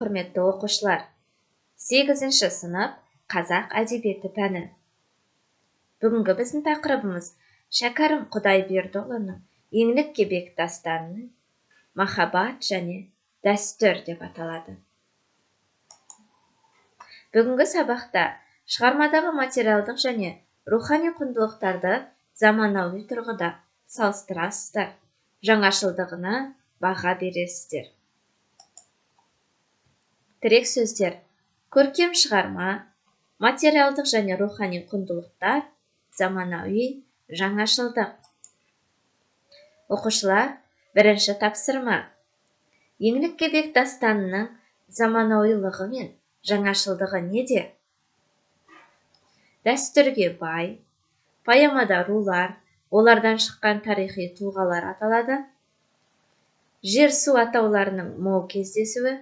Құрметті оқушылар, 8-ші сынып қазақ әдебиеті пәні. Бүгінгі біздің тақырыбымыз Шәкәрім Құдайбердіұлының еңлік кебек дастанының махаббат және дәстүр деп аталады. Бүгінгі сабақта шығармадағы материалдық және рухани құндылықтарды заманауи тұрғыда салыстырасыздар, жаңашылдығына баға бересіздер. Тірек сөздер: көркем шығарма, материалдық және рухани құндылықтар, заманауи, жаңашылдық. Оқушылар, бірінші тапсырма. Еңлік кебек дастанының заманауилығы мен жаңашылдығы неде? Дәстүрге бай, поэмада рулар, олардан шыққан тарихи тұлғалар аталады. Жер-су атауларының мол кездесуі.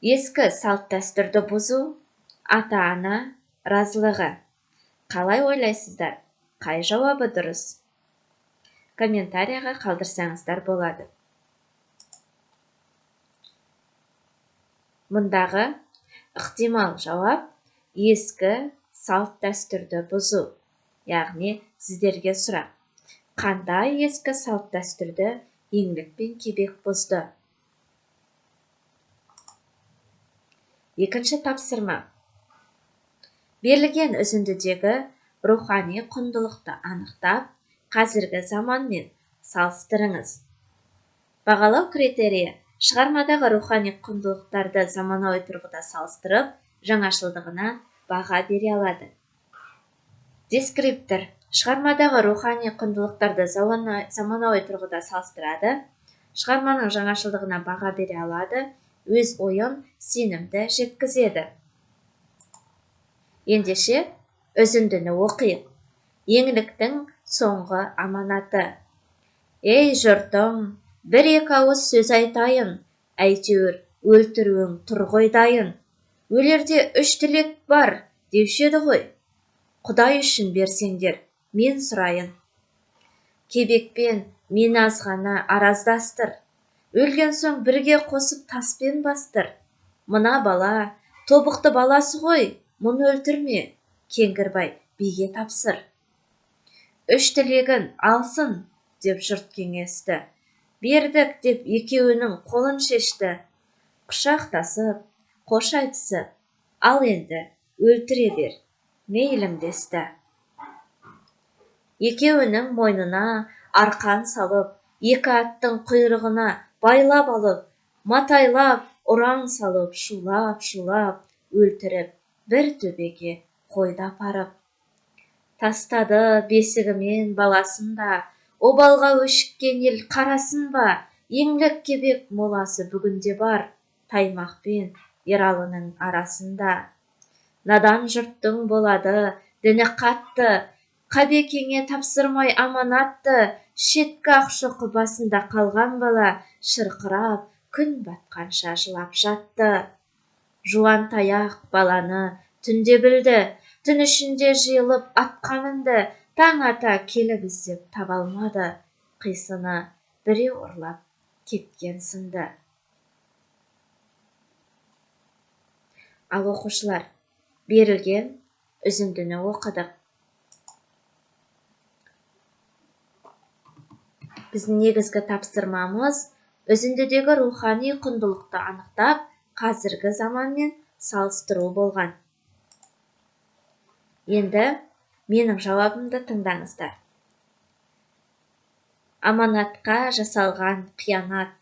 Ескі салт дәстүрді бұзу, ата-ана разылығы. Қалай ойлайсыздар? Қай жауабы дұрыс? Комментарияға қалдырсаңыздар болады. Мұндағы ықтимал жауап ескі салт дәстүрді бұзу. Яғни сіздерге сұрақ: қандай ескі салт дәстүрді еңлік пен кебек бұзды? Екінші тапсырма. Берілген үзіндідегі рухани құндылықты анықтап, қазіргі заманмен салыстырыңыз. Бағалау критерийі: шығармадағы рухани құндылықтарды заманауи тұрғыда салыстырып, жаңашылдығына баға бере алады. Дескриптор: шығармадағы рухани құндылықтарды заманауи тұрғыда салыстырады, шығарманың жаңашылдығына баға бере алады, өз ойын сенімді жеткізеді. Ендеше үзіндіні оқиық. Еңліктің соңғы аманаты. Ей жұртым, бір-екі ауыз сөз айтайын, әйтеуір өлтіруің тұр ғой дайын. Өлерде 3 тілек бар деуші еді ғой. Құдай үшін берсеңдер, мен сұрайын. Кебекпен мен азғана араздастыр. Өлген соң бірге қосып таспен бастыр. Мына бала, тобықты баласы ғой, мұны өлтірме, Кеңгірбай биге тапсыр. 3 тілегін алсын, деп жұрт кеңесті. Бердік деп екеуінің қолын шешті. Құшақтасып, қош айтысып, ал енді өлтіре бер, мейлің десті. Екеуінің мойнына арқан салып, 2 аттың құйрығына байлап алып, матайлап, ұран салып, шулап, өлтіріп, бір төбеге қойды апарып. Тастады бесігімен баласын да, обалға өшіккен ел қарасын ба, еңлік кебек моласы бүгінде бар, Таймақпен Ералының арасында. Надан жұрттың болады, діні қатты, Қабекеңе тапсырмай аманатты, шеткі ақшоқы басында қалған бала, шырқырап, күн батқанша жылап жатты. Жуан таяқ баланы түнде білді, түн ішінде жиылып атқа мінді, таң ата келіп іздеп таба алмады, қисыны біреу ұрлап кеткен сынды. Ал оқушылар, берілген үзіндіні оқыдық. Біздің негізгі тапсырмамыз үзіндідегі рухани құндылықты анықтап, қазіргі заманмен салыстыру болған. Енді менің жауабымды тыңдаңыздар. Аманатқа жасалған қиянат,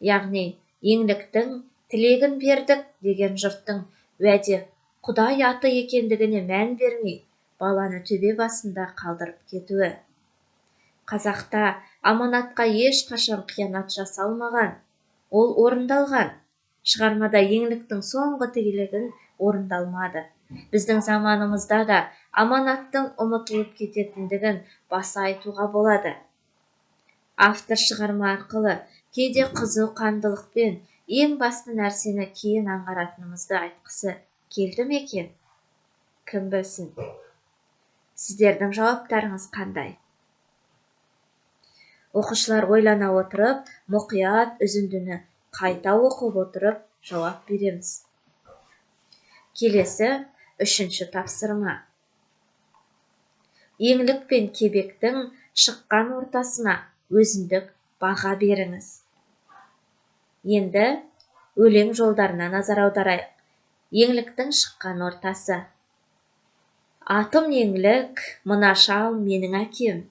яғни еңліктің тілегін бердік деген жұрттың уәде Құдай аты екендігіне мән бермей, баланы төбе басында қалдырып кетуі. Қазақта аманатқа ешқашан қиянат жасалмаған, ол орындалған. Шығармада еңліктің соңғы тілегін орындалмады. Біздің заманымызда да аманаттың ұмытылып кететіндігін баса айтуға болады. Автор шығарма арқылы кейде қызу қандылықпен ең басты нәрсені кейін аңғаратынымызды айтқысы келді ме екен? Кім білсін? Сіздердің жауаптарыңыз қандай? Оқушылар ойлана отырып, мұқият үзіндіні қайта оқып отырып, жауап береміз. Келесі 3-ші тапсырма. Еңлік пен кебектің шыққан ортасына өзіндік баға беріңіз. Енді өлең жолдарына назар аударайық. Еңліктің шыққан ортасы. Атым еңлік, мына шал менің әкем.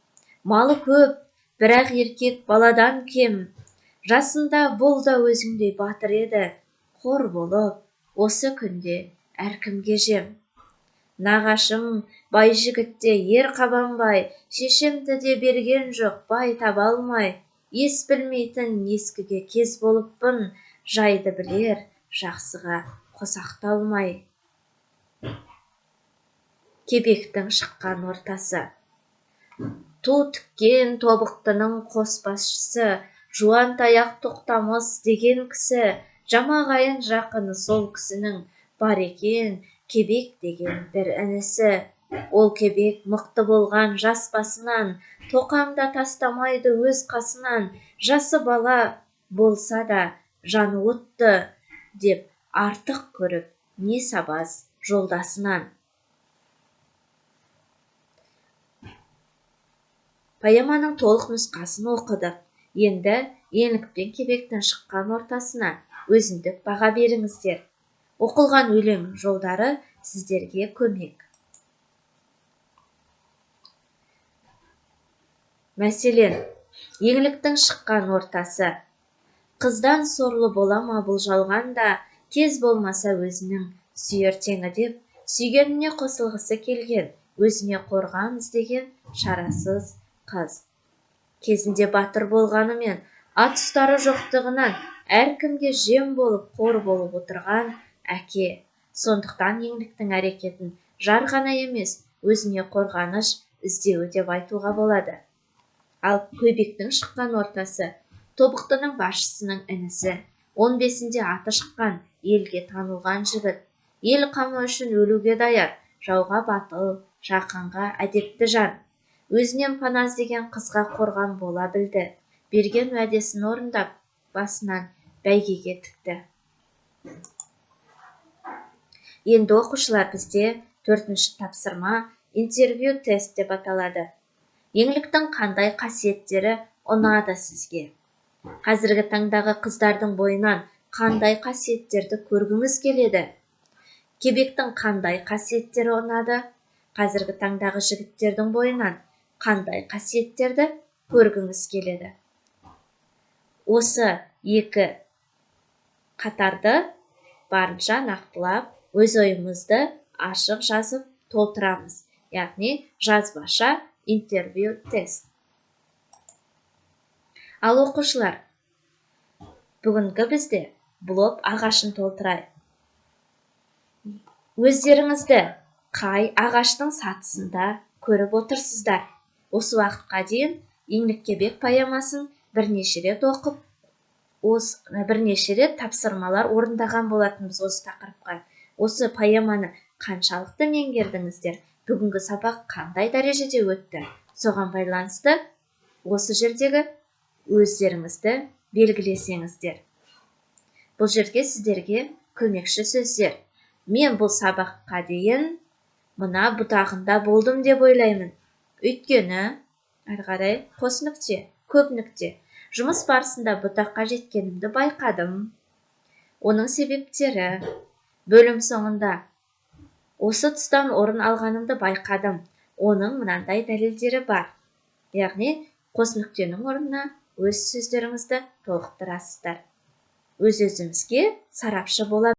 Малы көп, бірақ еркек баладан кем. Жасында бұл да өзіңдей батыр еді. Қор болып, осы күнде әркімге жем. Нағашым бай жігітте ер қабанбай, шешемді де берген жоқ бай таба алмай. Ес білмейтін ескіге кез болыппын, жайды білер, жақсыға қосақталмай. Кебектің шыққан ортасы. Ту тіккен тобықтының қосбасшысы, жуан таяқ тоқтамыс деген кісі, жамағайын жақыны сол кісінің, бар екен кебек деген бір інісі. Ол кебек мықты болған жас басынан, тоқамда тастамайды өз қасынан. Жасы бала болса да жаны отты, деп артық көріп не сабаз жолдасынан. Поэманың толық нұсқасын оқыдық. Енді еңлік пен кебектің шыққан ортасына өзіндік баға беріңіздер. Оқылған өлең жолдары сіздерге көмек. Мәселен, еңліктің шыққан ортасы. Қыздан сорлы бола ма бұл жалғанда, кез болмаса өзінің сүйер теңі деп, сүйгеніне қосылғысы келген, өзіне қорған іздеген шарасыз қыз. Кезінде батыр болғанымен, ат ұстары жоқтығынан, әркімге жем болып, қор болып отырған әке. Сондықтан еңліктің әрекетін жар ғана емес, өзіне қорғаныш іздеуі деп айтуға болады. Ал кебектің шыққан ортасы, тобықтының басшысының інісі, 15-інде аты шыққан, елге танылған жігіт. Ел қамы үшін өлуге даяр, жауға батыл, жақынға әдепті жан. Өзінен пана іздеген қызға қорған бола білді. Берген уәдесін орындап, басынан бәйгеге тікті. Енді оқушылар бізде 4-ші тапсырма интервью тест деп аталады. Еңліктің қандай қасиеттері ұнады сізге? Қазіргі таңдағы қыздардың бойынан қандай қасиеттерді көргіңіз келеді? Кебектің қандай қасиеттері ұнады? Қазіргі таңдағы жігіттердің бойынан қандай қасиеттерді көргіңіз келеді? Осы 2 қатарды барынша нақтылап, өз ойымызды ашық жазып толтырамыз. Яғни жазбаша интервью тест. Ал оқушылар, бүгінгі бізде блок ағашын толтырайық. Өздеріңізді қай ағаштың сатысында көріп отырсыздар? Осы уақытқа дейін еңлік кебек поэмасын бірнеше рет оқып, бірнеше рет тапсырмалар орындаған болатынбыз осы тақырыпқа. Осы поэманы қаншалықты меңгердіңіздер? Бүгінгі сабақ қандай дәрежеде өтті? Соған байланысты осы жердегі өздеріңізді белгілесеңіздер. Бұл жерге сіздерге көмекші сөздер. Мен бұл сабаққа дейін мына бұтағында болдым деп ойлаймын. Өйткені, әрі қарай қос нүкте, көп нүкте. Жұмыс барысында бұтаққа жеткенімді байқадым. Оның себептері. Бөлім соңында осы тұстан орын алғанымды байқадым. Оның мынандай дәлелдері бар. Яғни, қос нүктенің орнына өз сөздеріңізді толықтырасыздар. Өз-өзімізге сарапшы бола